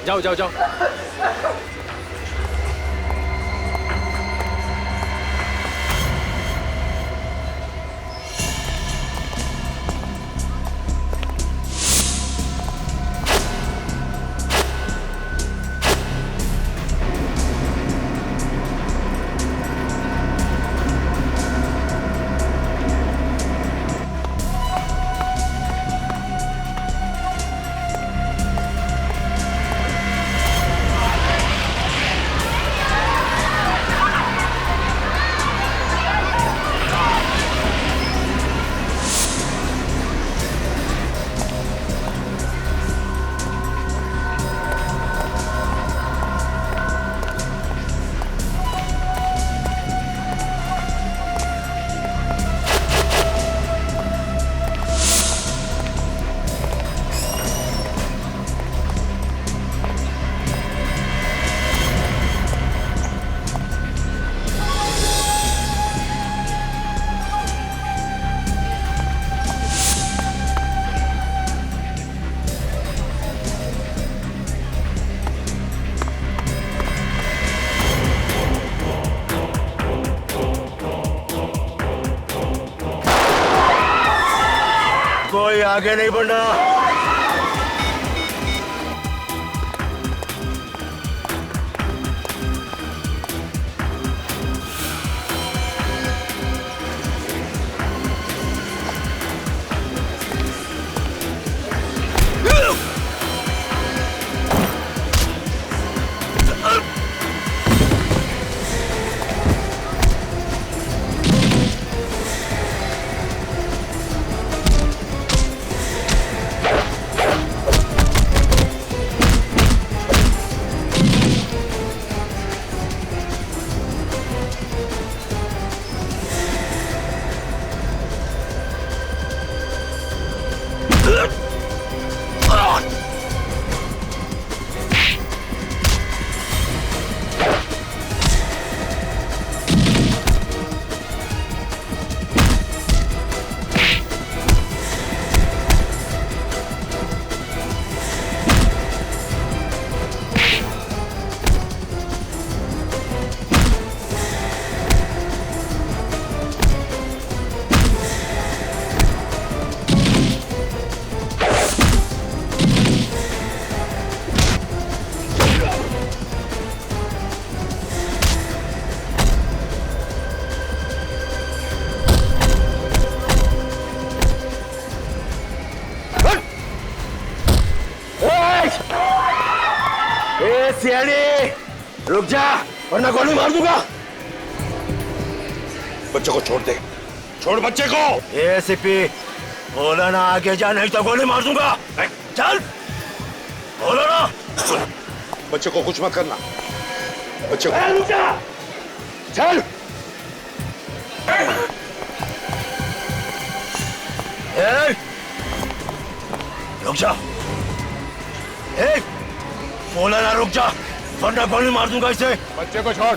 जाओ जाओ जाओ। कोई आगे नहीं बढ़ना। सियानी रुक जा वरना गोली मार दूंगा। बच्चे को छोड़ दे, छोड़ बच्चे को। एसीपी बोला ना आगे जा नहीं तो गोली मार दूंगा। चल बोलो ना। बच्चे को कुछ मत करना। बच्चे को रुक जा। चल रुक जा। बोला ना रुक जा वरना गोली मार दूंगा इसे। बच्चे को छोड़,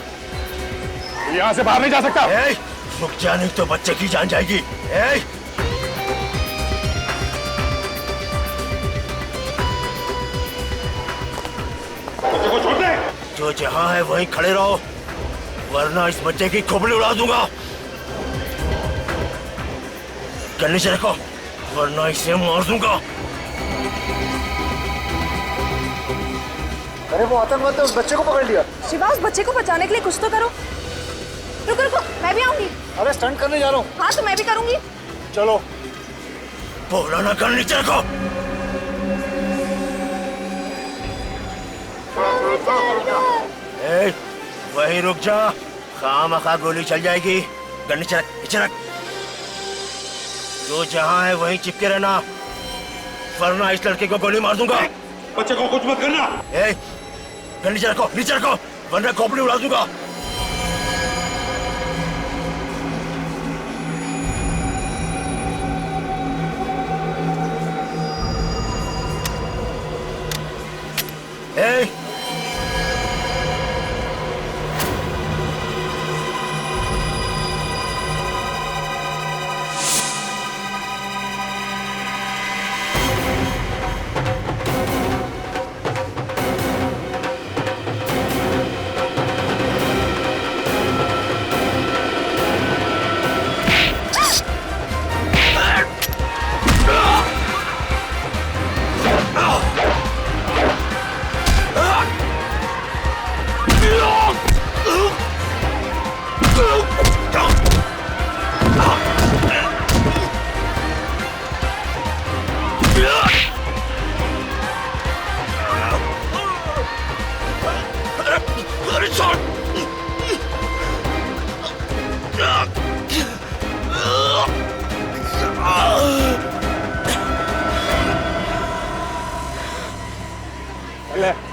यहाँ से बाहर नहीं जा सकता। रुक जा नहीं तो बच्चे की जान जाएगी। बच्चे को छोड़ दे। जो जहां है वहीं खड़े रहो वरना इस बच्चे की खोपड़ी उड़ा दूंगा। गन्नी से रखो वरना इसे मार दूंगा। अरे वो आतंकवाद ने उस बच्चे को पकड़ लिया। शिवा उस बच्चे को बचाने के लिए कुछ तो करो। रुको रुको मैं भी आऊंगी। अरे स्टंट करने जा रहा हूँ। हाँ तो मैं भी करूंगी। चलो। बोला ना कर नीचे रखो। वहीं रुक जा खामखा गोली चल जाएगी। गन नीचे रख नीचे रख। जो जहां है वहीं चिपके रहना वरना इस लड़के को गोली मार दूंगा। बच्चे को कुछ मत करना। गन नीचे रखो वरना खोपड़ी उड़ा दूंगा।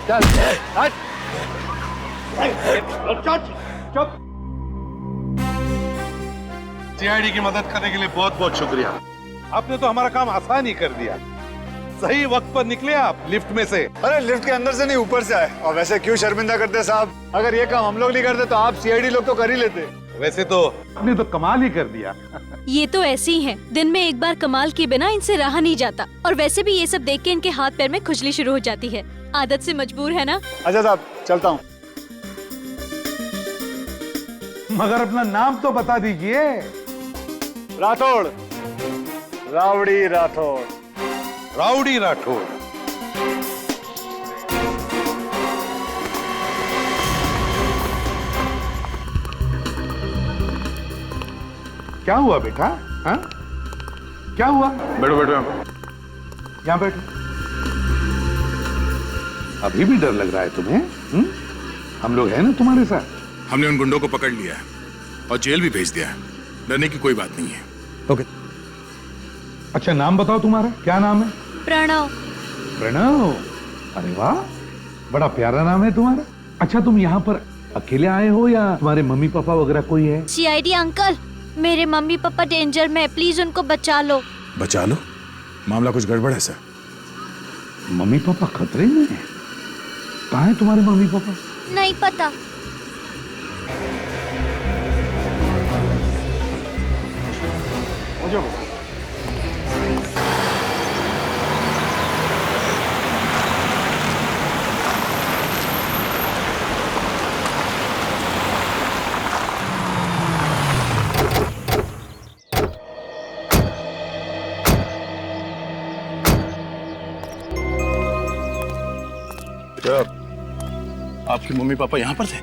चल हट। चुप। सीआईडी की मदद करने के लिए बहुत बहुत शुक्रिया। आपने तो हमारा काम आसान ही कर दिया। सही वक्त पर निकले आप लिफ्ट में से। अरे लिफ्ट के अंदर से नहीं, ऊपर से आए। और वैसे क्यों शर्मिंदा करते साहब? अगर ये काम हम लोग नहीं करते तो आप सीआईडी लोग तो कर ही लेते। वैसे तो आपने तो कमाल ही कर दिया। ये तो ऐसे ही हैं। दिन में एक बार कमाल किए बिना इनसे रहा नहीं जाता। और वैसे भी ये सब देख के इनके हाथ पैर में खुजली शुरू हो जाती है। आदत से मजबूर है ना। अच्छा साहब, चलता हूँ। मगर अपना नाम तो बता दीजिए। राठौड़, रावड़ी राठौड़। राउडी राठौड़। क्या हुआ बेटा? हाँ? क्या हुआ? बैठो बैठो यहाँ बैठो। अभी भी डर लग रहा है तुम्हें? हम लोग हैं ना तुम्हारे साथ। हमने उन गुंडों को पकड़ लिया है और जेल भी भेज दिया है। डरने की कोई बात नहीं है। ओके। अच्छा नाम बताओ तुम्हारा, क्या नाम है? प्रणव। प्रणव? अरे वाह, बड़ा प्यारा नाम है तुम्हारा। अच्छा तुम यहाँ पर अकेले आए हो या तुम्हारे मम्मी पापा वगैरह कोई है? सीआईडी अंकल, मेरे मम्मी पापा डेंजर में, प्लीज उनको बचा लो। बचा लो? मामला कुछ गड़बड़ है सर। मम्मी पापा खतरे में हैं? कहाँ है तुम्हारे मम्मी पापा? नहीं पता। आपके मम्मी पापा यहाँ पर थे?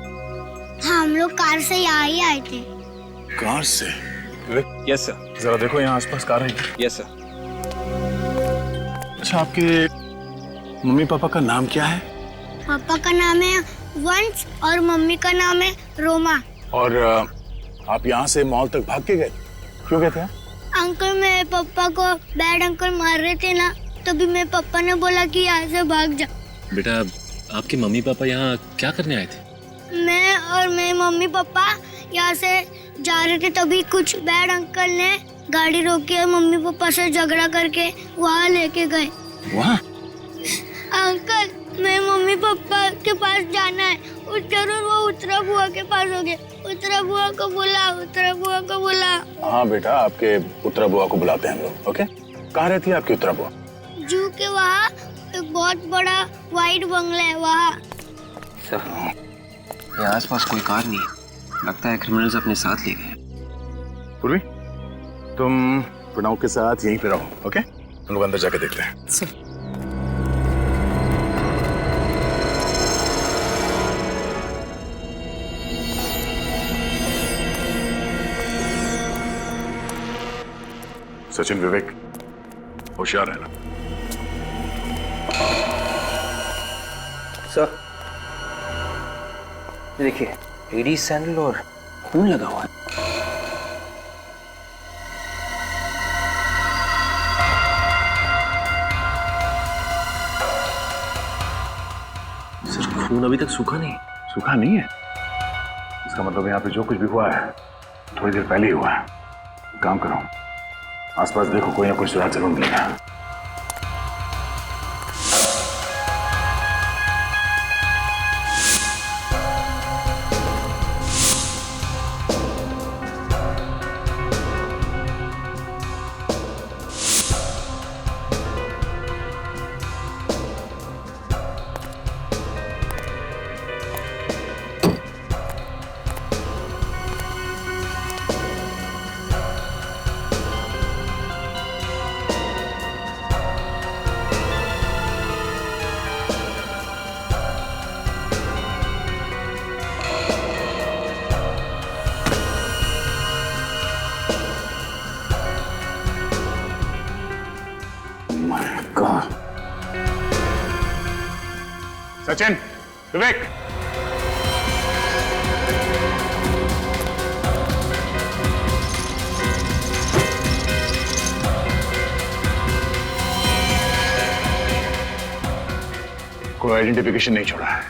हाँ, हम लोग कार से यहाँ ही आए थे। कार से? Yes sir. जरा देखो यहाँ आसपास कार है। Yes sir. अच्छा आपके मम्मी पापा का नाम क्या है? पापा का नाम है वंश और मम्मी का नाम है रोमा। और आप यहाँ से मॉल तक भाग के गए? क्यों गए थे? अंकल मेरे पापा को बैड अंकल मार रहे थे ना, तभी मेरे पापा ने बोला कि यहाँ से भाग जा। बेटा आपके मम्मी पापा यहाँ क्या करने आए थे? मैं और मेरे मम्मी पापा यहाँ से जा रहे थे, तभी कुछ बैड अंकल ने गाड़ी रोकी और मम्मी पापा से झगड़ा करके वहाँ लेके गए। वहाँ? अंकल मेरे मम्मी पापा के पास जाना है। जरूर वो उत्तरा बुआ के पास हो गए। उत्तरा बुआ को बुला, उत्तरा बुआ को बुला। हाँ बेटा, आपके उत्तरा बुआ को बुलाते हैं हम लोग। ओके, कहाँ रहती है आपकी उत्तरा बुआ? जू के वहाँ एक बहुत बड़ा वाइट बंगला है वहाँ। सर ये आसपास कोई कार नहीं है, लगता है क्रिमिनल्स अपने साथ ले गए। पूर्वी, तुम प्रणव के साथ यहीं पे रहो। ओके, हम लोग अंदर जाके देखते हैं। सर सचिन, विवेक, होशियार रहना। सर देखिए, एडी सैंडल और खून लगा हुआ है। सर खून अभी तक सूखा नहीं। सूखा नहीं है? इसका मतलब यहाँ पे जो कुछ भी हुआ है थोड़ी देर पहले ही हुआ है। काम करो, आसपास देखो, कोई ना कोई सुराग जरूर मिलेगा। सचिन, विवेक, कोई आइडेंटिफिकेशन नहीं छोड़ा है।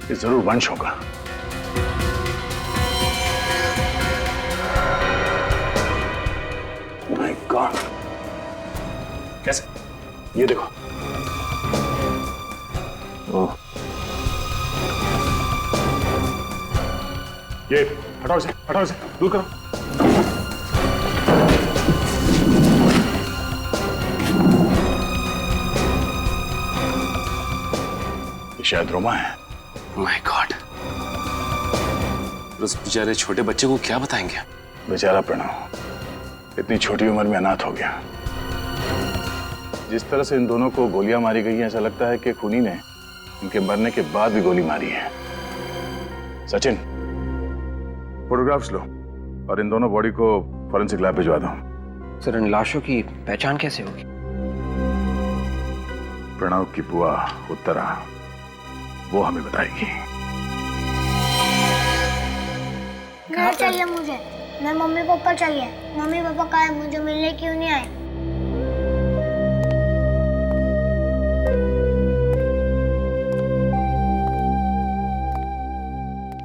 ये जरूर वंश होगा। माय गॉड, कैसे? ये देखो। ओह, ये हटाओ इसे, दूर करो। ये शायद रोमा है। माय गॉड, उस बेचारे छोटे बच्चे को क्या बताएंगे? बेचारा प्रणव इतनी छोटी उम्र में अनाथ हो गया। जिस तरह से इन दोनों को गोलियां मारी गई हैं, ऐसा लगता है कि खूनी ने इनके मरने के बाद भी गोली मारी है। सचिन, फोटोग्राफ्स लो और इन दोनों बॉडी को फॉरेंसिक लैब भिजवा दो। सर, इन लाशों की पहचान कैसे होगी? प्रणव की बुआ उत्तरा वो हमें बताएगी। घर चाहिए मुझे, मैं मम्मी पापा चाहिए। मम्मी पापा कहाँ है? मुझे मिलने क्यों नहीं आए?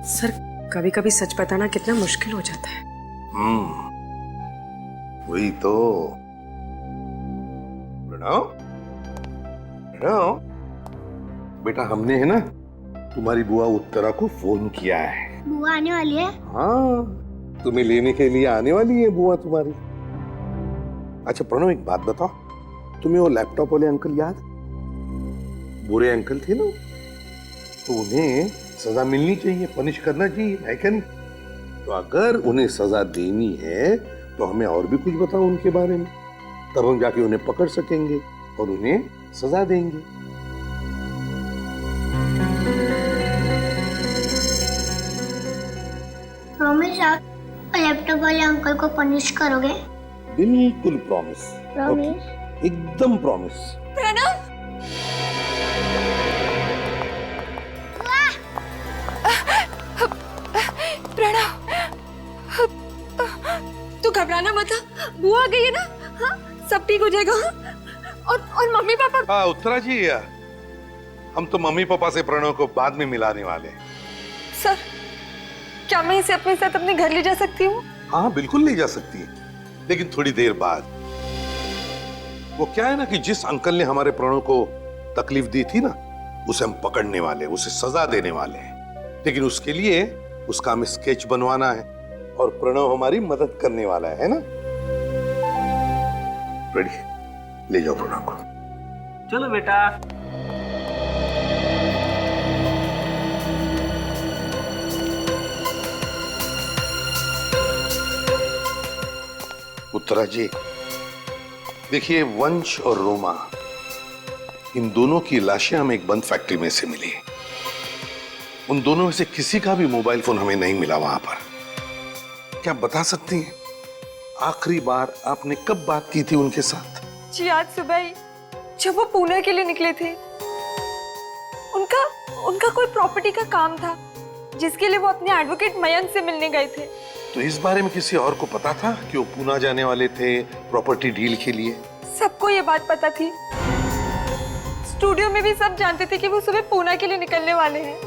सर, कभी कभी सच बताना कितना मुश्किल हो जाता है। वही तो। प्रणव, बेटा हमने है ना तुम्हारी बुआ उत्तरा को फोन किया है। बुआ आने वाली है? हाँ, तुम्हें लेने के लिए आने वाली है बुआ तुम्हारी। अच्छा प्रणव, एक बात बताओ, तुम्हें वो लैपटॉप वाले अंकल याद? बुरे अंकल थे ना, तो उन्हें सजा मिलनी चाहिए, पनिश करना चाहिए, है क्या नहीं? तो अगर उन्हें सजा देनी है तो हमें और भी कुछ बताओ उनके बारे में, तब हम जाके उन्हें पकड़ सकेंगे और उन्हें सजा देंगे। प्रॉमिस आप लैपटॉप वाले अंकल को पनिश करोगे? बिल्कुल प्रॉमिस। प्रॉमिस? एकदम प्रॉमिस। प्रणव, तू घबराना मत। बुआ आ गई है ना? हाँ, सब ठीक हो जाएगा। और मम्मी पापा? हाँ उत्तरा जी, हम तो मम्मी पापा से प्रणव को बाद में मिलाने वाले हैं। सर, क्या मैं इसे अपने साथ अपने घर ले जा सकती हूँ? हाँ बिल्कुल ले जा सकती है, लेकिन थोड़ी देर बाद। वो क्या है ना कि जिस अंकल ने हमारे प्रणव को तकलीफ दी थी ना, उसे हम पकड़ने वाले, उसे सजा देने वाले हैं। लेकिन उसके लिए उसका हमें स्केच बनवाना है और प्रणव हमारी मदद करने वाला है ना? रेडी, ले जाओ प्रणव को। चलो बेटा। उत्तरा जी, देखिए वंश और रोमा, इन दोनों की लाशें हमें एक बंद फैक्ट्री में से मिली। उन दोनों में से किसी का भी मोबाइल फोन हमें नहीं मिला वहां पर। क्या बता सकती हैं आखिरी बार आपने कब बात की थी उनके साथ? जी आज सुबह ही, जब वो पुणे के लिए निकले थे। उनका कोई प्रॉपर्टी का काम था जिसके लिए वो अपने एडवोकेट मयंक से मिलने गए थे। तो इस बारे में किसी और को पता था कि वो पुणे जाने वाले थे प्रॉपर्टी डील के लिए? सबको ये बात पता थी। स्टूडियो में भी सब जानते थे कि वो सुबह पुणे के लिए निकलने वाले हैं।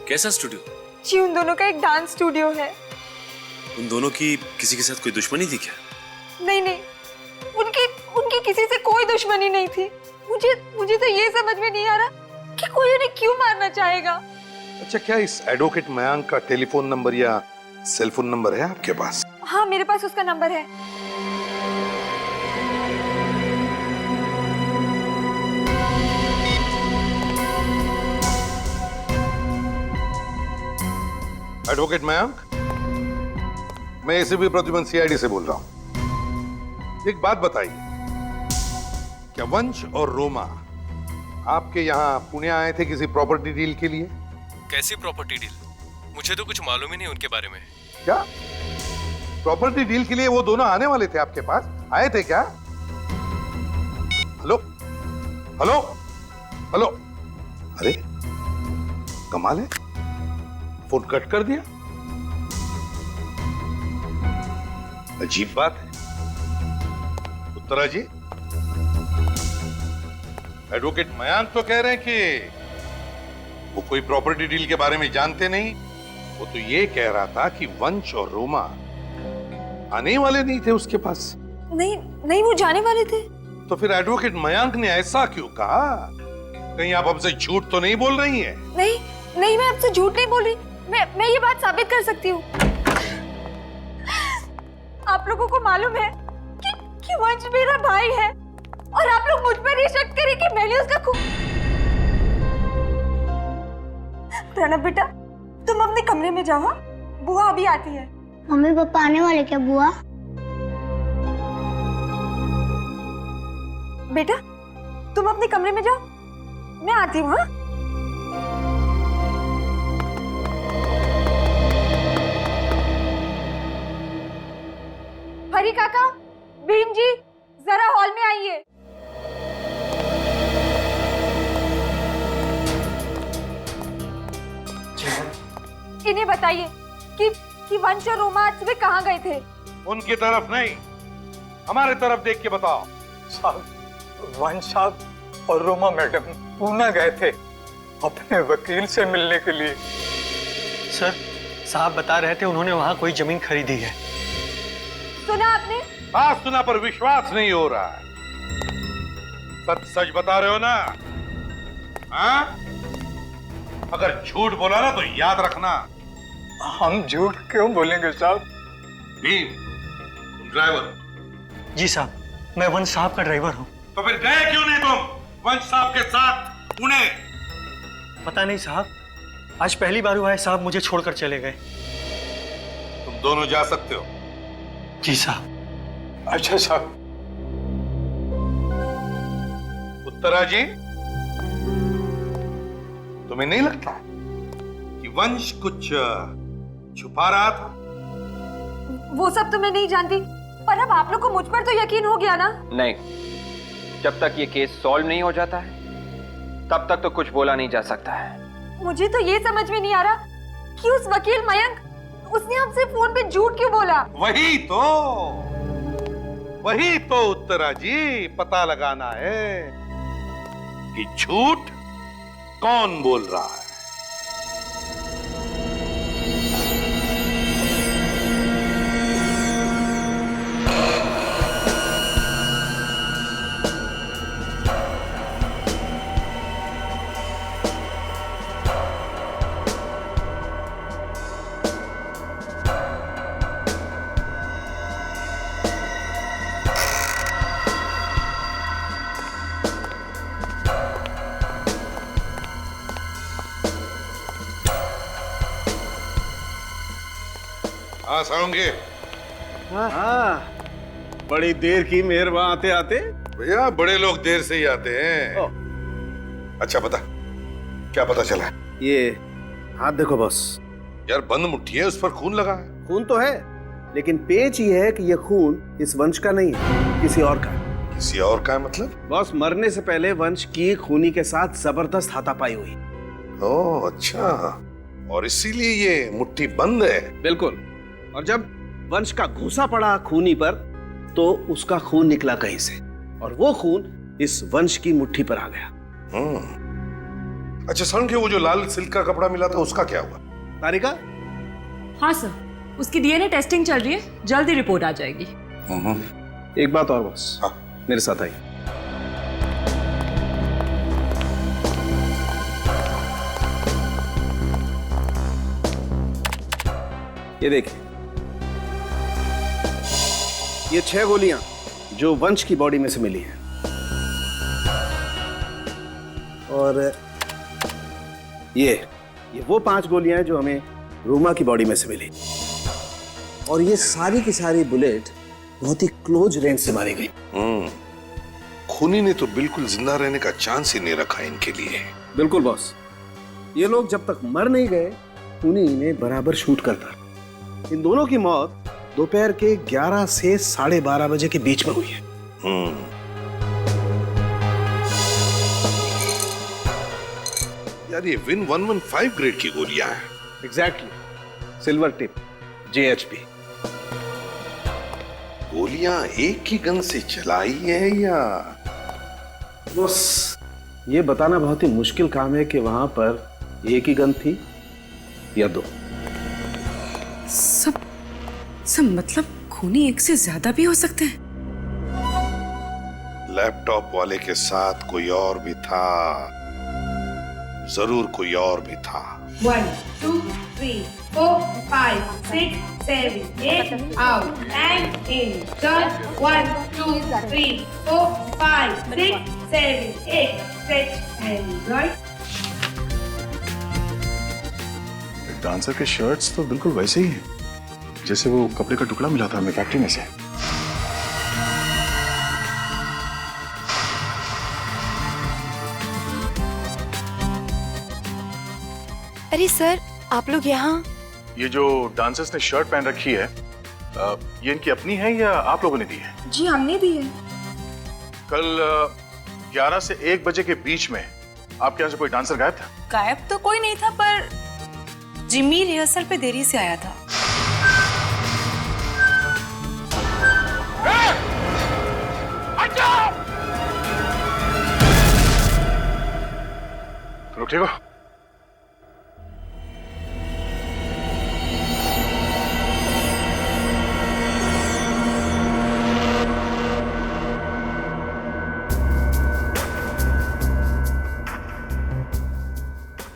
कैसा स्टूडियो? जी उन दोनों का एक डांस स्टूडियो है। उन दोनों की किसी के साथ कोई दुश्मनी थी क्या? नहीं, उनकी किसी से कोई दुश्मनी नहीं थी। मुझे तो ये समझ में नहीं आ रहा कि कोई उन्हें क्यों मारना चाहेगा। अच्छा, क्या इस एडवोकेट मयंक का टेलीफोन नंबर या सेल फोन नंबर है आपके पास? हाँ, मेरे पास उसका नंबर है। एडवोकेट मयंक, मैं एसीपी प्रद्युमन सीआईडी से बोल रहा हूं। एक बात बताइए, क्या वंश और रोमा आपके यहाँ पुणे आए थे किसी प्रॉपर्टी डील के लिए? कैसी प्रॉपर्टी डील? मुझे तो कुछ मालूम ही नहीं उनके बारे में। क्या प्रॉपर्टी डील के लिए वो दोनों आने वाले थे आपके पास? आए थे क्या? हेलो हेलो हेलो, अरे कमाल है, फोन कट कर दिया। अजीब बात है। उत्तरा जी, एडवोकेट मयांक तो कह रहे हैं कि वो कोई प्रॉपर्टी डील के बारे में जानते नहीं। वो तो ये कह रहा था कि वंश और रोमा आने वाले नहीं थे उसके पास। नहीं नहीं, वो जाने वाले थे। तो फिर एडवोकेट मयांक ने ऐसा क्यों कहा? कहीं आप हमसे झूठ तो नहीं बोल रही हैं? नहीं नहीं, मैं आपसे झूठ नहीं बोल रही। मैं ये बात साबित कर सकती हूँ। आप लोगों को मालूम है कि वंश मेरा भाई है और आप लोग मुझ पर ये शक करें कि मैंने उसका खून। प्रणव बेटा, तुम अपने कमरे में जाओ, बुआ अभी आती है। मम्मी पापा आने वाले क्या बुआ? बेटा तुम अपने कमरे में जाओ, मैं आती हूँ। हाँ, हरी काका, भीम जी, जरा हॉल में आइए। इन्हें बताइए कि वंश और रोमा आज सुबह कहाँ गए थे? उनकी तरफ नहीं, हमारे तरफ देख के बताओ। साहब, वंश साहब और रोमा मैडम पूना गए थे अपने वकील से मिलने के लिए। सर, साहब बता रहे थे उन्होंने वहाँ कोई जमीन खरीदी है। सुना आपने? हाँ सुना, पर विश्वास नहीं हो रहा है। सच सच बता रहे हो ना? हाँ? अगर झूठ बोला ना तो याद रखना। हम झूठ क्यों बोलेंगे साहब? भीम, तुम ड्राइवर? जी साहब, मैं वंश साहब का ड्राइवर हूँ। तो फिर गए क्यों नहीं तुम वंश साहब के साथ पुणे? पता नहीं साहब, आज पहली बार हुआ है साहब मुझे छोड़कर चले गए। तुम दोनों जा सकते हो। जी साहब। अच्छा साहब। उत्तरा जी, तुम्हें नहीं लगता कि वंश कुछ छुपा रहा था? वो सब तो मैं नहीं जानती, पर अब आप लोग को मुझ पर तो यकीन हो गया ना? नहीं, जब तक ये केस सॉल्व नहीं हो जाता है तब तक तो कुछ बोला नहीं जा सकता है। मुझे तो ये समझ में नहीं आ रहा कि उस वकील मयंक, उसने हमसे फोन पे झूठ क्यों बोला? वही तो उत्तरा जी पता लगाना है कि झूठ कौन बोल रहा है। हाँ सारंगी। हाँ, बड़ी देर की मेहरबान आते आते। भैया बड़े लोग देर से ही आते हैं। अच्छा बता, क्या पता चला? ये हाथ देखो बॉस। यार बंद मुट्ठी है, उस पर खून लगा है। खून तो है, लेकिन पेच ये है कि ये खून इस वंश का नहीं है, किसी और का है। किसी और का है मतलब? बॉस, मरने से पहले वंश की खूनी के साथ जबरदस्त हाथापाई हुई। ओह अच्छा, और इसीलिए ये मुट्ठी बंद है। बिल्कुल। और जब वंश का घूसा पड़ा खूनी पर तो उसका खून निकला कहीं से, और वो खून इस वंश की मुट्ठी पर आ गया। अच्छा सारंगी, वो जो लाल सिल्क का कपड़ा मिला था उसका क्या हुआ? तारिका? हाँ सर, उसकी डीएनए टेस्टिंग चल रही है, जल्दी रिपोर्ट आ जाएगी। एक बात और बॉस। हाँ। मेरे साथ आइए। ये देखिए, ये 6 गोलियां जो वंश की बॉडी में से मिली हैं, और ये वो 5 गोलियां हैं जो हमें रोमा की बॉडी में से मिली, और ये सारी की सारी बुलेट बहुत ही क्लोज रेंज से मारी गई। खूनी ने तो बिल्कुल जिंदा रहने का चांस ही नहीं रखा इनके लिए। बिल्कुल बॉस, ये लोग जब तक मर नहीं गए खूनी इन्हें बराबर शूट करता। इन दोनों की मौत दोपहर के 11 से 12:30 बजे के बीच में हुई है। यार ये विन 115 ग्रेड की गोलियां हैं। Exactly, silver tip, JHP। गोलियां एक ही गन से चलाई है या? बस ये बताना बहुत ही मुश्किल काम है कि वहां पर एक ही गन थी या दो। सब मतलब खूनी एक से ज्यादा भी हो सकते हैं। लैपटॉप वाले के साथ कोई और भी था, जरूर कोई और भी था। 1 2 3 4 5 6 7 8 out and in turn 1 2 3 4 5 6 7 8 stretch and right। Dancer के शर्ट्स तो बिल्कुल वैसे ही हैं जैसे वो कपड़े का टुकड़ा मिला था हमें फैक्ट्री में से। अरे सर, आप लोग यहाँ? ये जो डांसर्स ने शर्ट पहन रखी है ये इनकी अपनी है या आप लोगों ने दी है? जी हमने दी है। कल 11 से 1 बजे के बीच में आपके यहाँ से कोई डांसर गायब था? गायब तो कोई नहीं था, पर जिमी रिहर्सल पे देरी से आया था। तुम ठीक हो?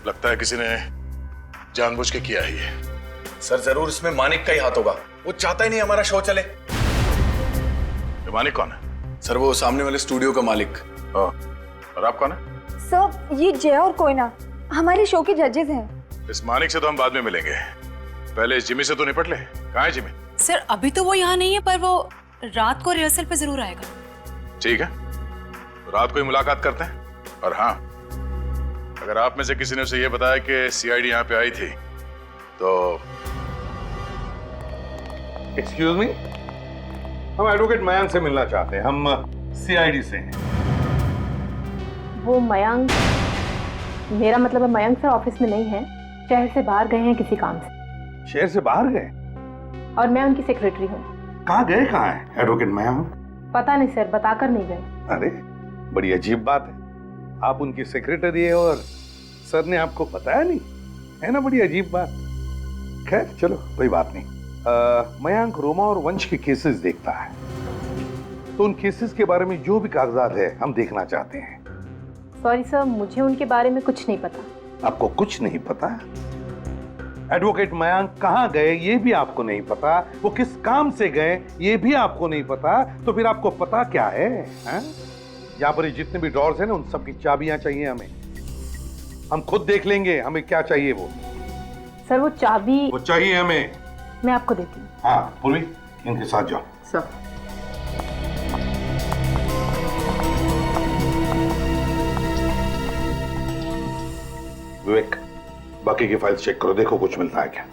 लगता है किसी ने जानबूझ के किया है ये। सर जरूर इसमें मानिक का ही हाथ होगा, वो चाहता ही नहीं हमारा शो चले। ये मानिक कौन है? सर वो सामने वाले स्टूडियो का मालिक। और आप कौन है? सर ये जय और कोयना हमारे शो के जजेस हैं। इस मानिक से तो हम बाद में मिलेंगे, पहले जिमी से तो निपट ले। कहाँ है जिमी? सर अभी तो वो यहाँ नहीं है, पर वो रात को रिहर्सल पे जरूर आएगा। ठीक है, तो रात को ही मुलाकात करते हैं। और हाँ, अगर आप में से किसी ने उसे यह बताया कि सीआईडी यहाँ पे आई थी तो एक्सक्यूज मी, हम एडवोकेट मयांक से मिलना चाहते हैं। हम सीआईडी से हैं। वो मयांक, मेरा मतलब है मयांक सर ऑफिस में नहीं है, शहर से बाहर गए हैं किसी काम से। शहर से बाहर गए? और मैं उनकी सेक्रेटरी हूँ। कहाँ गए? कहाँ है एडवोकेट मयांक? पता नहीं सर, बताकर नहीं गए। अरे बड़ी अजीब बात है, आप उनकी सेक्रेटरी है और सर ने आपको बताया नहीं, है ना? बड़ी अजीब बात। खैर चलो कोई बात नहीं। मयांक रोमा और वंश के केसेस देखता है, तो उन केसेस के बारे में जो भी कागजात है हम देखना चाहते हैं। सॉरी सर, मुझे उनके बारे में कुछ नहीं पता। आपको कुछ नहीं पता? एडवोकेट मयांक कहाँ गए ये भी आपको नहीं पता, वो किस काम से गए ये भी आपको नहीं पता, तो फिर आपको पता क्या है? यहाँ पर जितने भी ड्रॉर्स हैं ना, उन सब की चाबियां चाहिए हमें। हम खुद देख लेंगे हमें क्या चाहिए वो। सर वो चाबी वो चाहिए हमें। मैं आपको देती हूँ। हाँ पूर्वी, इनके साथ जाओ। सर विवेक, बाकी की फाइल्स चेक करो, देखो कुछ मिलता है क्या।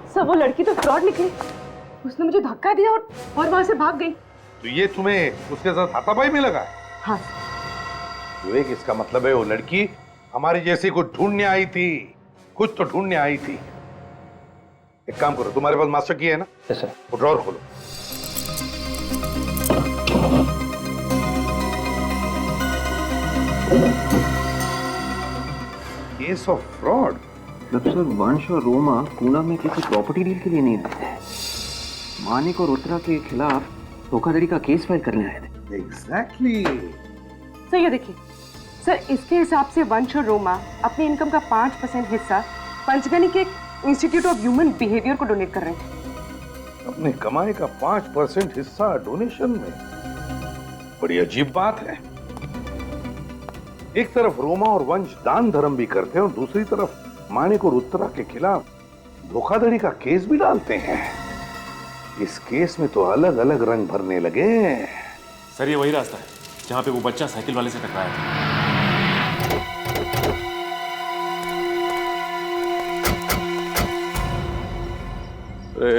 सर वो लड़की तो फ्रॉड निकली, उसने मुझे धक्का दिया और वहां से भाग गई। तो ये तुम्हें उसके साथ हाथापाई में लगा? हाँ विवेक, इसका मतलब है वो लड़की हमारी जैसी को ढूंढने आई थी, कुछ तो ढूंढने आई थी। एक काम करो, तुम्हारे पास मास्टर की है ना? Yes sir. वो ड्रॉर खोलो। Case of fraud. सर वंश और रोमा पूना में किसी प्रॉपर्टी डील के लिए नहीं आए थे, मानिक और उत्तरा के खिलाफ धोखाधड़ी का केस फाइल करने आए थे। एग्जैक्टली। सर ये देखिए सर, इसके हिसाब से वंश और रोमा अपनी इनकम का 5% हिस्सा पंचगनी के इंस्टीट्यूट ऑफ ह्यूमन बिहेवियर को डोनेट कर रहे हैं। अपने कमाई का 5% हिस्सा डोनेशन में? बड़ी अजीब बात है। एक तरफ रोमा और वंश दान धर्म भी करते हैं और दूसरी तरफ मानिक और उत्तरा के खिलाफ धोखाधड़ी का केस भी डालते हैं। इस केस में तो अलग अलग रंग भरने लगे। सर ये वही रास्ता है जहां पे वो बच्चा साइकिल वाले से टकराया था।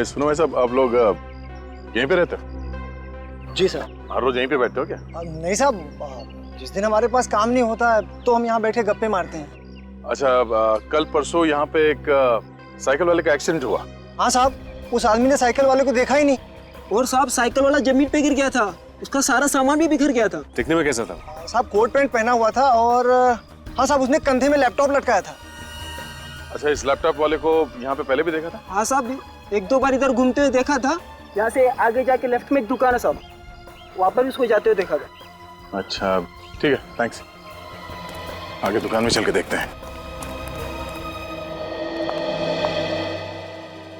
सुनो भाई साहब, आप लोग यहीं पे रहते हो? जी सर। हर रोज यहीं पे बैठते हो क्या? नहीं साहब, जिस दिन हमारे पास काम नहीं होता है तो हम यहाँ बैठे गप्पे मारते हैं। अच्छा, कल परसों यहाँ पे एक साइकिल वाले का एक्सीडेंट हुआ। हाँ साहब, उस आदमी ने साइकिल वाले को देखा ही नहीं। और साहब साइकिल वाला जमीन पे गिर गया था, उसका सारा सामान भी बिखर गया था। दिखने में कैसा था? साहब कोट पैंट पहना हुआ था और हाँ साहब उसने कंधे में लैपटॉप लटकाया था। अच्छा, इस लैपटॉप वाले को यहाँ पे पहले भी देखा था? हाँ साहब, एक दो बार इधर घूमते हुए देखा था। यहाँ से आगे जाके लेफ्ट में एक दुकान है साहब, वहाँ पर भी उसको जाते हुए देखा था। अच्छा ठीक है, थैंक्स। आगे दुकान में चल के देखते हैं।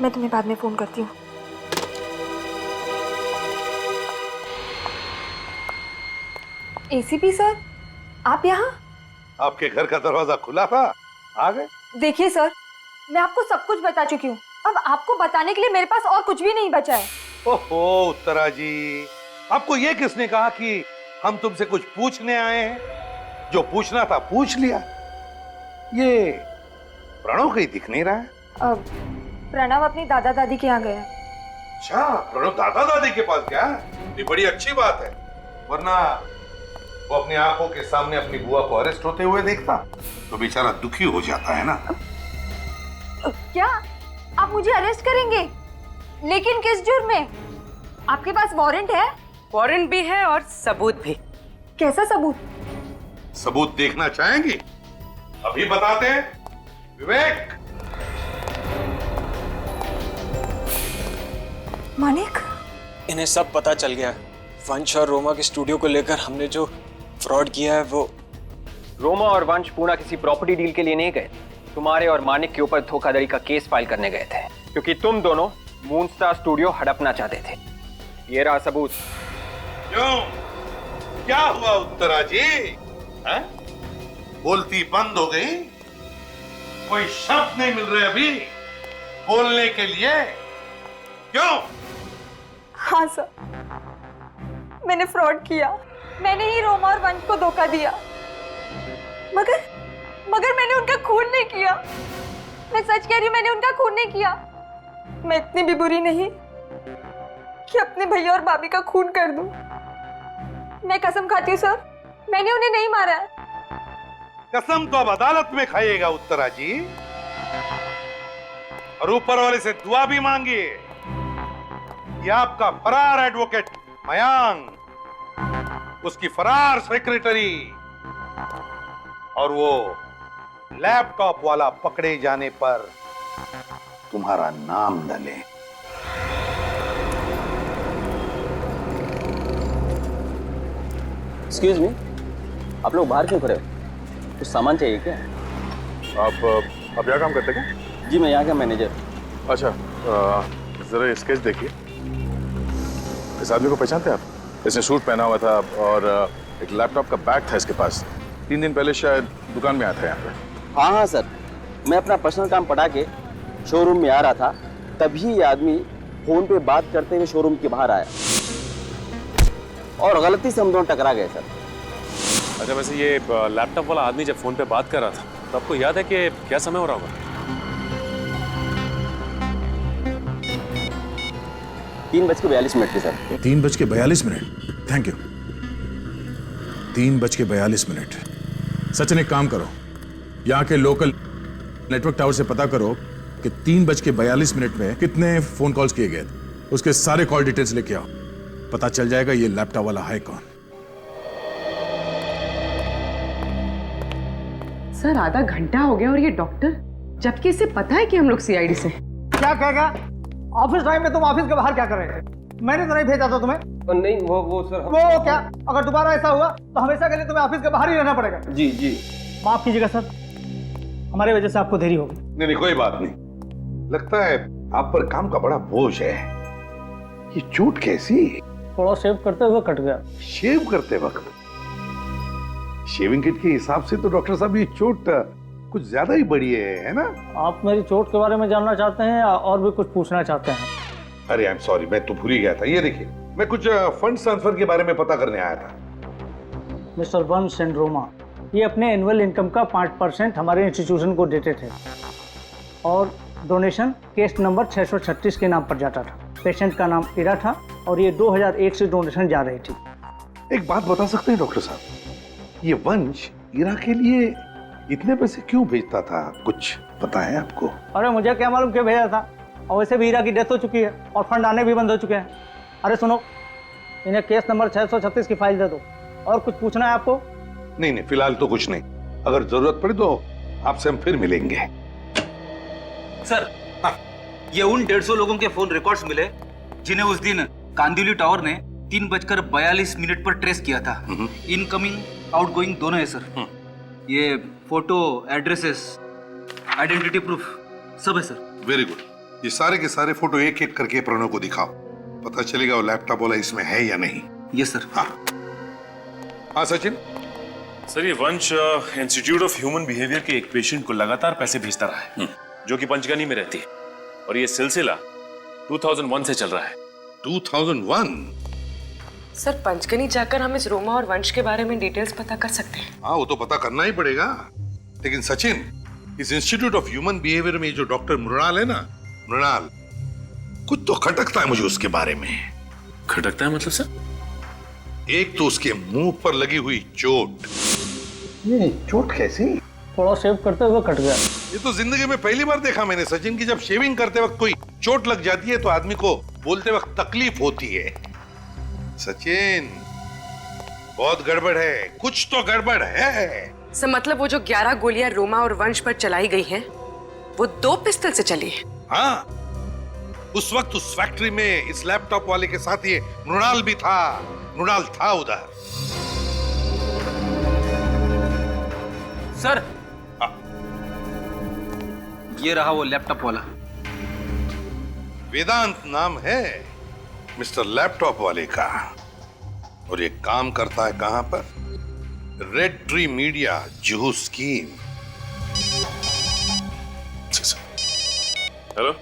मैं तुम्हें बाद में फोन करती हूँ। एसीपी सर, आप यहाँ? आपके घर का दरवाजा खुला था, आ गए। देखिए सर, मैं आपको सब कुछ बता चुकी हूँ। अब आपको बताने के लिए मेरे पास और कुछ भी नहीं बचा है। ओहो उत्तरा जी, आपको ये किसने कहा कि हम तुमसे कुछ पूछने आए हैं? जो पूछना था पूछ लिया। ये प्रणव कहीं दिख नहीं रहा है। प्रणव अपनी दादा दादी के यहाँ गया। अच्छा, प्रणव दादा दादी के पास गया? ये बड़ी अच्छी बात है, वरना वो अपनी आंखों के सामने अपनी बुआ को अरेस्ट होते हुए देखता तो बेचारा दुखी हो जाता है ना। क्या आप मुझे अरेस्ट करेंगे? लेकिन किस जुर्म में? आपके पास वारंट है? वारंट भी है और सबूत भी। कैसा सबूत? सबूत देखना चाहेंगी? अभी बताते हैं। विवेक। मानिक, इन्हें सब पता चल गया। वंश और रोमा के स्टूडियो को लेकर हमने जो फ्रॉड किया है वो। रोमा और वंश पूना किसी प्रॉपर्टी डील के लिए नहीं गए, तुम्हारे और मानिक के ऊपर धोखाधड़ी का केस फाइल करने गए थे, क्योंकि तुम दोनों मूनस्टार स्टूडियो हड़पना चाहते थे। ये रहा सबूत। क्यों, क्या हुआ उत्तरा जी? है? बोलती बंद हो गई? कोई शब्द नहीं मिल रहे अभी बोलने के लिए? क्यों? हाँ सर, मैंने फ्रॉड किया। मैंने ही रोमा और वंश को धोखा दिया। मगर मैंने उनका खून नहीं किया। मैं सच कह रही हूँ, मैंने उनका खून नहीं किया। मैं इतनी भी बुरी नहीं कि अपने भैया और भाभी का खून कर दूं। मैं कसम खाती हूँ सर, मैंने उन्हें नहीं मारा है। कसम तो अब अदालत में खाइएगा उत्तरा जी, और ऊपर वाले से दुआ भी मांगिए। ये आपका फरार एडवोकेट मयांक, उसकी फरार सेक्रेटरी और वो लैपटॉप वाला पकड़े जाने पर तुम्हारा नाम डले। एक्सक्यूज मी, आप लोग बाहर क्यों खड़े हो? कुछ सामान चाहिए क्या? आप यहाँ काम करते क्या? जी, मैं यहाँ का मैनेजर। अच्छा, जरा स्केच देखिए। इस आदमी को पहचानते हैं आप? इसने सूट पहना हुआ था और एक लैपटॉप का बैग था इसके पास। 3 दिन पहले शायद दुकान में आया था यहाँ पे। हाँ सर, मैं अपना पर्सनल काम पटा के शोरूम में आ रहा था, तभी ये आदमी फोन पे बात करते हुए शोरूम के बाहर आया और गलती से हम दोनों टकरा गए सर। अच्छा, वैसे ये लैपटॉप वाला आदमी जब फोन पे बात कर रहा था तो आपको याद है कि क्या समय हो रहा होगा? 3:42 की सर। 3:42? Thank you. 3:42। सचिन, एक काम करो, यहाँ के लोकल नेटवर्क टावर से पता करो कि 3:42 में कितने फोन कॉल्स किए गए थे। उसके सारे कॉल डिटेल्स लेके आओ, पता चल जाएगा ये लैपटॉप वाला है कौन। सर, आधा घंटा हो गया और ये डॉक्टर, जबकि इसे पता है कि हम लोग सीआईडी से। क्या कहेगा? ऑफिस टाइम में तुम ऑफिस के बाहर क्या कर रहे थे? मैंने तो नहीं भेजा था तुम्हें। नहीं, वो सर वो क्या? अगर दोबारा ऐसा हुआ तो हमेशा के लिए तुम्हें ऑफिस के बाहर ही रहना पड़ेगा। जी जी। माफ कीजिएगा सर, हमारी वजह से आपको देरी होगी। नहीं, कोई बात नहीं। लगता है आप पर काम का बड़ा बोझ है। ये चोट कैसी? थोड़ा शेव करते हुए कट गया। शेव करते वक्त? शेविंग किट के हिसाब से तो डॉक्टर साहब ये चोट कुछ ज्यादा ही बड़ी है ना? आप मेरी चोट के बारे में जानना चाहते हैं या और भी कुछ पूछना चाहते हैं? अरे आई एम सॉरी, मैं तो भूल ही गया था। ये देखिए, मैं कुछ फंड ट्रांसफर के बारे में पता करने आया था। मिस्टर वंश एंड रोमा, ये अपने एनुअल इनकम का 5% हमारे इंस्टीट्यूशन को देते थे और डोनेशन केस नंबर 636 के नाम पर जाता था। पेशेंट का नाम इरा था और ये 2001 से डोनेशन जा रही थी। एक बात बता सकते हैं डॉक्टर साहब, ये वंश इरा के लिए इतने पैसे क्यों भेजता था, कुछ पता है आपको? अरे मुझे क्या मालूम क्यों भेजा था, और वैसे भी हीरा की डेथ हो चुकी है और फंड आने भी बंद हो चुके हैं। अरे सुनो, इन्हें केस नंबर 636 की फाइल दे दो। और कुछ पूछना है आपको? नहीं नहीं, फिलहाल तो कुछ नहीं, अगर जरूरत पड़ी तो आपसे हम फिर मिलेंगे। सर, ये उन 150 लोगों के फोन रिकॉर्ड्स मिले जिन्हें उस दिन कांदिवली टावर ने 3:42 पर ट्रेस किया था। इनकमिंग आउटगोइंग दोनों है सर। ये फोटो, एड्रेसेस, आइडेंटिटी प्रूफ सब है सर। वेरी गुड, ये सारे के सारे फोटो एक एक करके प्रणव को दिखाओ, पता चलेगा वो लैपटॉप वाला इसमें है या नहीं। Yes sir. हाँ सचिन। सर, ये वंश इंस्टीट्यूट ऑफ ह्यूमन बिहेवियर के एक पेशेंट को लगातार पैसे भेजता रहा है, जो कि पंचगनी में रहती है, और ये सिलसिला 2001 से चल रहा है। 2001? सर, पंचगनी जाकर हम इस रोमा और वंश के बारे में डिटेल्स पता कर सकते हैं। हाँ, वो तो पता करना ही पड़ेगा। लेकिन सचिन, इस इंस्टीट्यूट ऑफ ह्यूमन बिहेवियर में जो डॉक्टर मृणाल है ना, मृणाल, कुछ तो खटकता है मुझे उसके बारे में। खटकता है मतलब सर? एक तो उसके मुंह पर लगी हुई चोट। ये चोट कैसी? थोड़ा शेव करते हुए कट गया। ये तो जिंदगी में पहली बार देखा मैंने सचिन की, जब शेविंग करते वक्त कोई चोट लग जाती है तो आदमी को बोलते वक्त तकलीफ होती है। सचिन, बहुत गड़बड़ है, कुछ तो गड़बड़ है। सर, मतलब वो जो 11 गोलियां रोमा और वंश पर चलाई गई हैं, वो 2 पिस्टल से चली है। हाँ, उस वक्त उस फैक्ट्री में इस लैपटॉप वाले के साथ ये मृणाल भी था। मृणाल था उधर। सर, ये रहा वो लैपटॉप वाला। वेदांत नाम है मिस्टर लैपटॉप वाले का, और ये काम करता है कहां पर? Red tree media, Juhu scheme. Hello,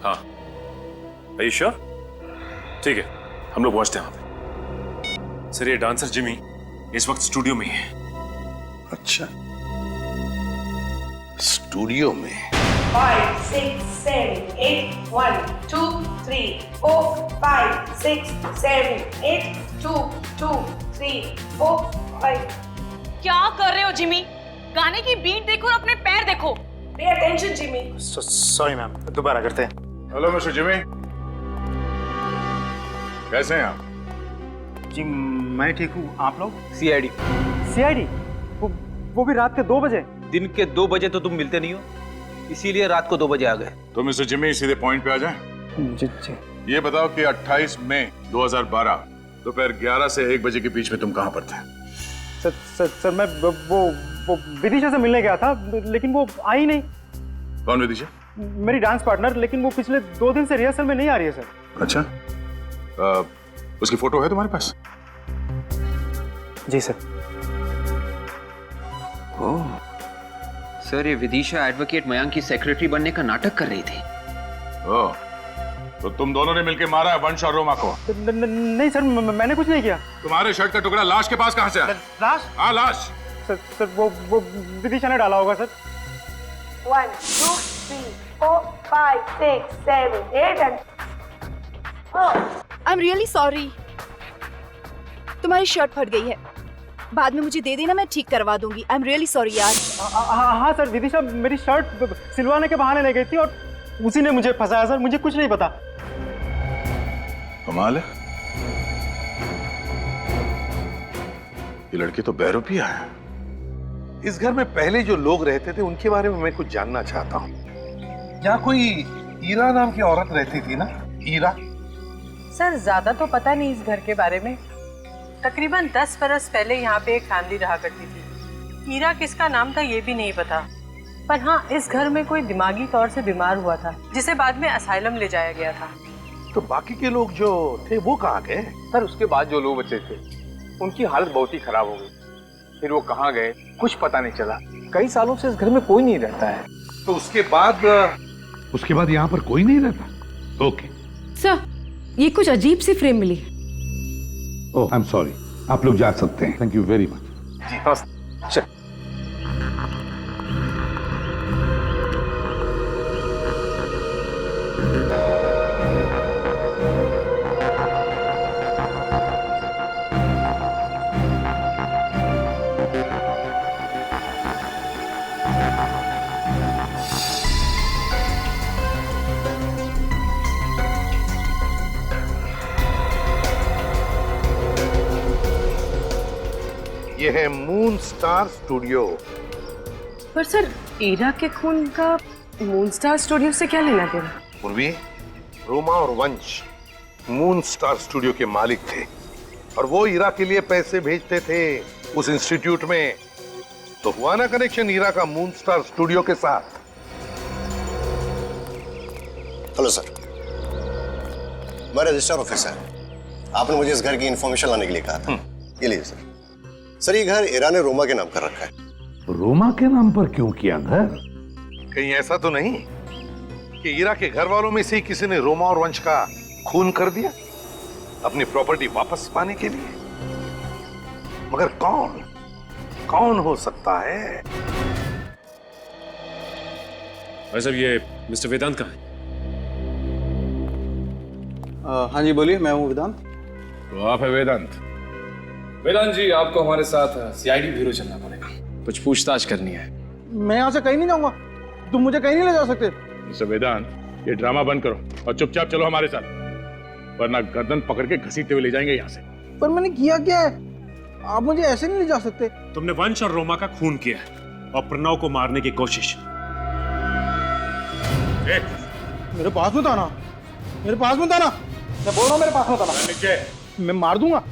हाँ, are you sure? ठीक है, हम लोग पहुंचते हैं वहां पे। सर, ये डांसर जिमी इस वक्त स्टूडियो में ही है। अच्छा, स्टूडियो में? 5, 6, 7, 8, 1, 2, 3, 4, 5, 6, 7, 8, 2, 2, 3, 4, 5। क्या कर रहे हो जिमी? गाने की बीट देखो और अपने पैर देखो। Pay attention Jimmy. Sorry ma'am, दोबारा करते हैं। हेलो मिस्टर जिमी, कैसे हैं आप? जी मैं ठीक हूँ, आप लोग? सीआईडी। सीआईडी? वो भी रात के 2 बजे? दिन के 2 बजे तो तुम मिलते नहीं हो, इसीलिए रात को 2 बजे आ गए। तो मिस्टर जिमी, सीधे पॉइंट पे आ जाएं। जी जी। ये बताओ कि 28 मई 2012 दोपहर 11 से 1 बजे के बीच में तुम कहां पर थे? सर मैं वो विदिशा से मिलने गया था, लेकिन वो आई नहीं। कौन विदिशा? मेरी डांस पार्टनर, लेकिन वो पिछले 2 दिन से रिहर्सल में नहीं आ रही है सर। अच्छा, उसकी फोटो है तुम्हारे पास? जी सर। ओह सर, ये विदिशा एडवोकेट मयांक की सेक्रेटरी बनने का नाटक कर रही थी। ओह, तो तुम दोनों ने मिलकर मारा है वंश और रोमा को? नहीं सर, मैंने कुछ नहीं किया। तुम्हारे शर्ट का टुकड़ा लाश के पास कहां से आया? लाश? हाँ, लाश। सर वो विदिशा ने डाला होगा sir. 1, 2, 3, 4, 5, 6, 7, 8 and I am really sorry. तुम्हारी शर्ट फट गई है, बाद में मुझे दे देना, मैं ठीक करवा दूंगी। आई एम रियली सॉरी यार। हाँ सर, विदिशा मेरी शर्ट सिलवाने के बहाने ले गई थी और उसी ने मुझे फंसाया सर, मुझे कुछ नहीं पता। कमाल है, ये लड़की तो बहरूपिया है। इस घर में पहले जो लोग रहते थे उनके बारे में मैं कुछ जानना चाहता हूँ। यहाँ कोई ईरा नाम की औरत रहती थी ना? ईरा? सर, ज्यादा तो पता नहीं इस घर के बारे में। तकरीबन 10 बरस पहले यहाँ पे एक फैमिली रहा करती थी। ईरा किसका नाम था ये भी नहीं पता, पर हाँ, इस घर में कोई दिमागी तौर से बीमार हुआ था, जिसे बाद में असाइलम ले जाया गया था। तो बाकी के लोग जो थे वो कहाँ गए? सर, उसके बाद जो लोग बचे थे उनकी हालत बहुत ही खराब हो गई, फिर वो कहाँ गए कुछ पता नहीं चला। कई सालों से इस घर में कोई नहीं रहता है। तो उसके बाद यहाँ पर कोई नहीं रहता? ओके सर, ये कुछ अजीब सी फ्रेम मिली। ओह, आई एम सॉरी, आप लोग जा सकते हैं। Thank you very much. जी नमस्ते। ये है मून स्टार स्टूडियो। पर सर, ईरा के खून का मून स्टार स्टूडियो से क्या लेना देना? पूर्वी, रोमा और वंश मून स्टार स्टूडियो के मालिक थे और वो ईरा के लिए पैसे भेजते थे उस इंस्टीट्यूट में। तो हुआ ना कनेक्शन ईरा का मून स्टार स्टूडियो के साथ। हेलो सर, मैं रजिस्टर ऑफिसर। आपने मुझे इस घर की इंफॉर्मेशन लाने के लिए कहा था। ये लीजिए सर। सर, ये घर ईरा ने रोमा के नाम कर रखा है। रोमा के नाम पर क्यों किया घर? कहीं ऐसा तो नहीं कि ईरा के घर वालों में से किसी ने रोमा और वंश का खून कर दिया अपनी प्रॉपर्टी वापस पाने के लिए? मगर कौन हो सकता है? भाई साहब, ये मिस्टर वेदांत कहाँ है? हाँ जी, बोलिए। मैं हूँ वेदांत। तो आप है वेदांत? वेदांत जी, आपको हमारे साथ सीआईडी ब्यूरो चलना पड़ेगा, कुछ पूछताछ करनी है। मैं यहाँ से कहीं नहीं जाऊंगा, तुम मुझे कहीं नहीं ले जा सकते। मिस्टर वेदांत, ये ड्रामा बंद करो और चुपचाप चलो हमारे साथ, वरना गर्दन पकड़ के घसीटते हुए ले जाएंगे यहाँ से। पर मैंने किया क्या है? आप मुझे ऐसे नहीं ले जा सकते। तुमने वंश और रोमा का खून किया है और प्रणव को मारने की कोशिश। मेरे पास मत आना, मेरे पास मत आना, मैं बोल रहा हूँ मेरे पास मत आना, मैं मार दूंगा।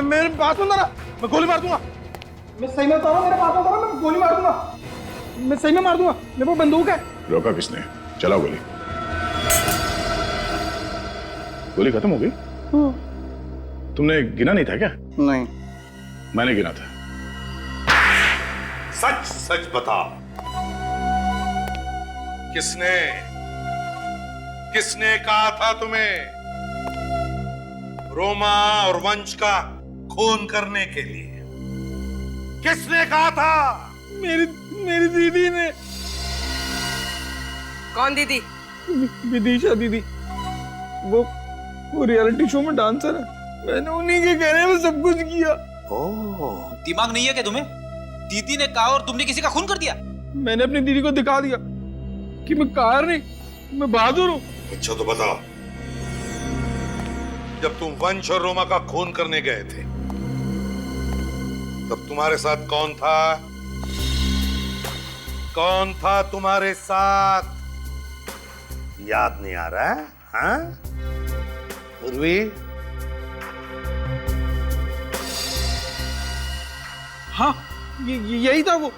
मेरे पास मत आना, मैं गोली मार दूंगा। मैं सही में बता रहा हूँ, मेरे पास मत आना, मैं गोली मार दूंगा। मैं सही में मार दूंगा, मेरे पास बंदूक है। रोका किसने? चलाओ गोली। गोली खत्म हो गई? तुमने गिना नहीं था क्या? नहीं, मैंने गिना था। सच सच बता, किसने कहा था तुम्हें रोमा और वंश का खून करने के लिए? किसने कहा था? मेरी दीदी ने। कौन दीदी? विदिशा दीदी, वो रियलिटी शो में डांसर है। मैंने उन्हीं के कहने में सब कुछ किया। दिमाग नहीं है क्या तुम्हें? दीदी ने कहा और तुमने किसी का खून कर दिया? मैंने अपनी दीदी को दिखा दिया कि मैं कार नहीं, मैं बहादुर हूँ। अच्छा तो बताओ, जब तुम वंश और रोमा का खून करने गए थे तब तुम्हारे साथ कौन था? कौन था तुम्हारे साथ? याद नहीं आ रहा है? हाँ? उर्वी? हाँ, यही था वो।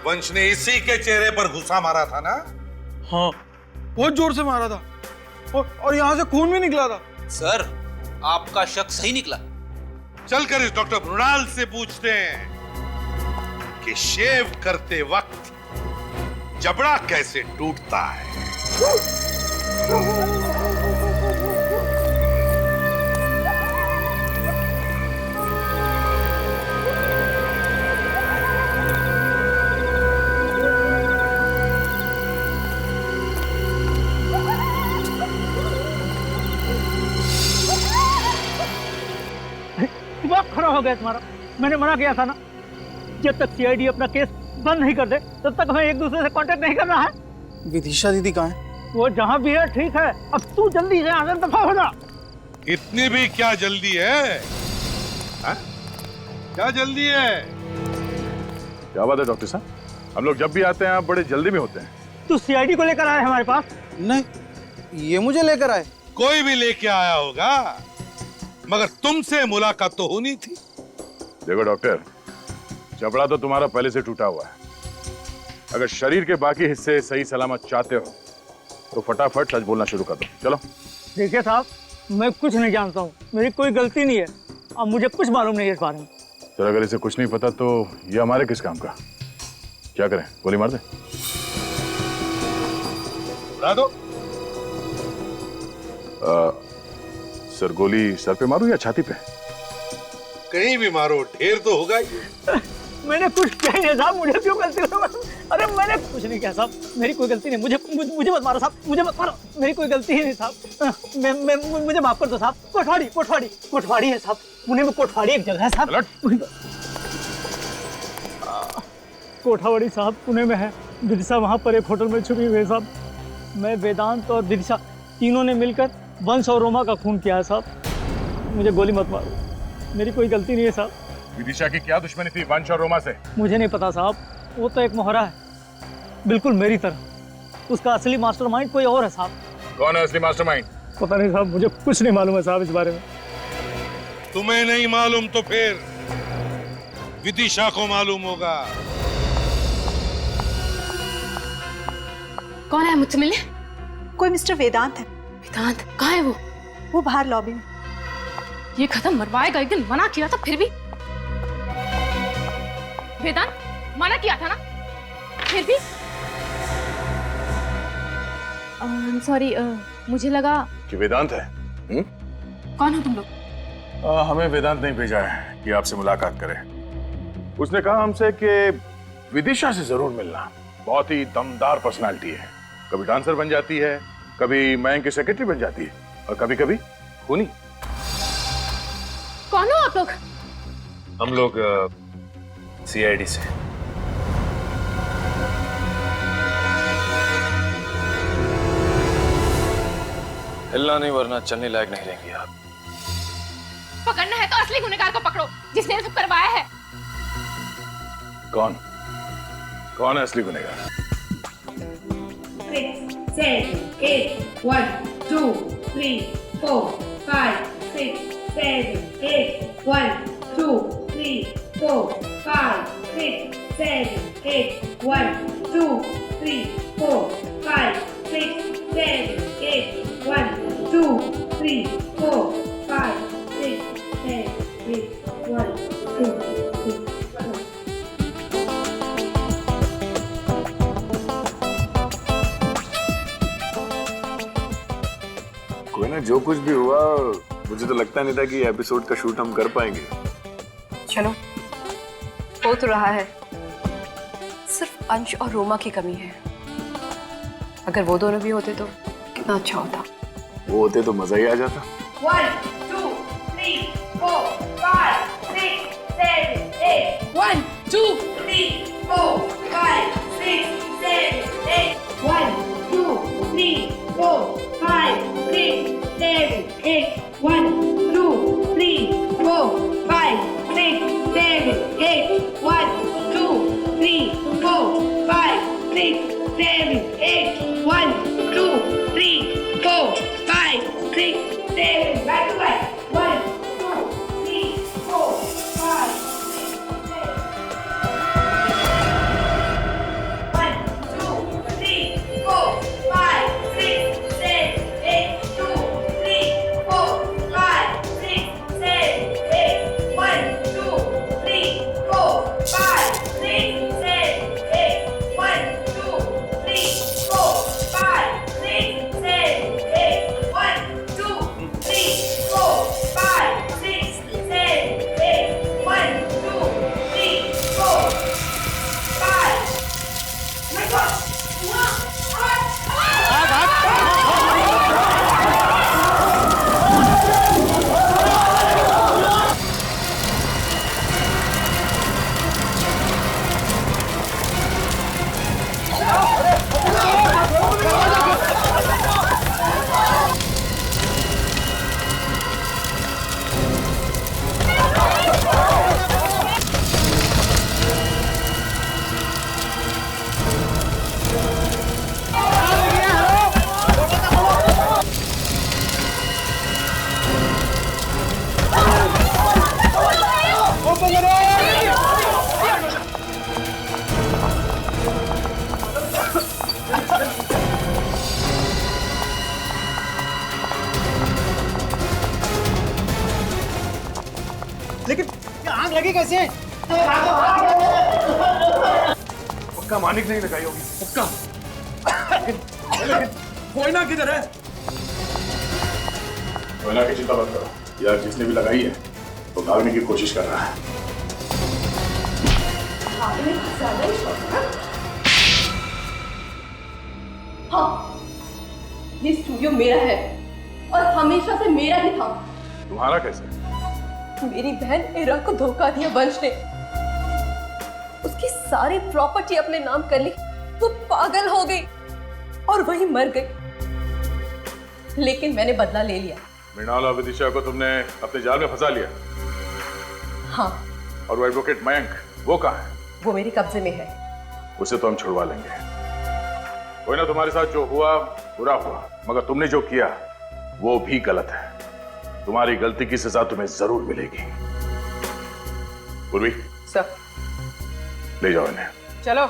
वंश ने इसी के चेहरे पर घुसा मारा था ना? हाँ, बहुत जोर से मारा था और यहाँ से खून भी निकला था। सर, आपका शक सही निकला। चलकर इस डॉक्टर मृणाल से पूछते हैं कि शेव करते वक्त जबड़ा कैसे टूटता है। दिमाग खराब हो गया तुम्हारा। मैंने मना किया था ना, जब तक सीआईडी अपना केस बंद नहीं कर दे तब तक हमें एक दूसरे से कांटेक्ट नहीं करना है। विदिशा दीदी कहाँ है? वो जहाँ भी है ठीक है, अब तू जल्दी से आगे दफा हो जा। इतनी भी क्या जल्दी है? हा? क्या जल्दी है? क्या बात है डॉक्टर साहब, हम लोग जब भी आते हैं आप बड़े जल्दी में होते हैं। तू सीआईडी को लेकर आया हमारे पास? नहीं, ये मुझे लेकर आए। कोई भी लेके आया होगा, मगर तुमसे मुलाकात तो होनी थी। देखो डॉक्टर, जबड़ा तो तुम्हारा पहले से टूटा हुआ है। अगर शरीर के बाकी हिस्से सही सलामत चाहते हो तो फटाफट सच बोलना शुरू कर दो। चलो। देखिए साहब, मैं कुछ नहीं जानता हूँ, मेरी कोई गलती नहीं है। अब मुझे कुछ मालूम नहीं है इस बारे में। तो अगर इसे कुछ नहीं पता तो ये हमारे किस काम का? क्या करें, गोली मार दे? उड़ा दो। सर, गोली सर पे मारूं या छाती पे? कहीं भी मारो, ढेर तो होगा ही। मैंने कुछ किया ही नहीं साहब, मुझे क्यों गलती हो? अरे मैंने कुछ नहीं किया साहब, मेरी कोई गलती नहीं। मुझे मत मारो साहब, मुझे मत मारो, मेरी कोई गलती ही नहीं साहब। मुझे माफ कर दो साहब। कोठवाड़ी है साहब, पुणे में कोठवाड़ी एक जगह है साहब। कोठावाड़ी साहब पुणे में है। विदिशा वहाँ पर एक होटल में छुपी हुई है साहब। मैं, वेदांत और विदिशा तीनों ने मिलकर वंश और रोमा का खून किया है साहब। मुझे गोली मत मारो, मेरी कोई गलती नहीं है साहब। विदिशा की क्या दुश्मनी थी वंश और रोमा से? मुझे नहीं पता साहब, वो तो एक मोहरा है, बिल्कुल मेरी तरह। उसका असली मास्टरमाइंड कोई और है साहब। कौन है असली मास्टरमाइंड? पता नहीं साहब, मुझे कुछ नहीं मालूम है साहब इस बारे में। तुम्हें नहीं मालूम तो फिर विदिशा को मालूम होगा। कौन है मुझसे मिलने? कोई मिस्टर वेदांत है। वेदांत कहाँ है वो बाहर लॉबी में। ये खत्म मरवाएगा, एक दिन मना किया था फिर भी। वेदांत मना किया था ना, फिर भी। सॉरी, मुझे लगा कि वेदांत है। कौन हो तुम लोग? हमें वेदांत नहीं भेजा है कि आपसे मुलाकात करें। उसने कहा हमसे कि विदिशा से जरूर मिलना। बहुत ही दमदार पर्सनालिटी है, कभी डांसर बन जाती है, कभी मयंक की सेक्रेटरी बन जाती है, और कभी कभी खूनी। कौन हो आप लोग? हम लोग CID से। हिलना नहीं वरना चलने लायक नहीं रहेंगी आप। पकड़ना है तो असली गुनहगार को पकड़ो, जिसने ये सब करवाया है। कौन है असली गुनहगार? 6, 7, 8, 1, 2, 3, 4, 5, 6, 7, 8, 1, 2, 3, 4, 5, 6, 7, 8, 1, 2, 3, 4, 5, 6, 7, 8, 1, 2, 3, 4, 5, 6, 7, 8, 1, 2, 3, 4. कोई ना, जो कुछ भी हुआ मुझे तो लगता नहीं था कि एपिसोड का शूट हम कर पाएंगे। चलो, हो तो रहा है, सिर्फ अंश और रोमा की कमी है। अगर वो दोनों भी होते तो कितना अच्छा होता। वो होते तो मजा ही आ जाता। 1, 2, 3, 4, 5, 6, 7, 8. 1, 2, 3, 4, 5, 6, 7, 8. 1, 2, 3, 4, 5, 6, 7, 8. 1, 2, 3, 4, 5, 6, 7, 8. 1, 2, 3, 4, 5, 6, 7, 8. 1, 2, 3, 4, 5, 6, 7. Back to back. 1, 2, 3, 4, 5, 6, 7. 1, 2, 3, 4, 5, 6, 7, 8. 2, 3, 4, 5, 6, 7, 8. 1, 2, 3, 4, 5, 6, 7, 8. 1, 2, 3, 4, 5, 6, 7, 8. 1, 2, 3, 4, 5, 6, 7, 8. 1, 2, 3, 4, 5. My God! लेकिन ये आग लगी कैसे? पक्का मानिक नहीं लगाई होगी। पक्का। कोयना किधर है? कोयना की चिंता मत करो, यार जिसने भी लगाई है वो भागने की कोशिश कर रहा है। आपने ज्यादा ही शौक है ना? हाँ, ये स्टूडियो मेरा है और हमेशा से मेरा ही था। तुम्हारा कैसे? मेरी बहन इरा को धोखा दिया वंश ने, उसकी सारी प्रॉपर्टी अपने नाम कर ली। वो पागल हो गई और वही मर गई। लेकिन मैंने बदला ले लिया। मृणाल और विदिशा को तुमने अपने जाल में फंसा लिया। हाँ। और वो एडवोकेट मयंक, वो कहाँ है? वो मेरे कब्जे में है। उसे तो हम छुड़वा लेंगे। कोई ना, तुम्हारे साथ जो हुआ बुरा हुआ, मगर तुमने जो किया वो भी गलत है। तुम्हारी गलती की सजा तुम्हें जरूर मिलेगी। पूर्वी, सर ले जाओ इन्हें। चलो।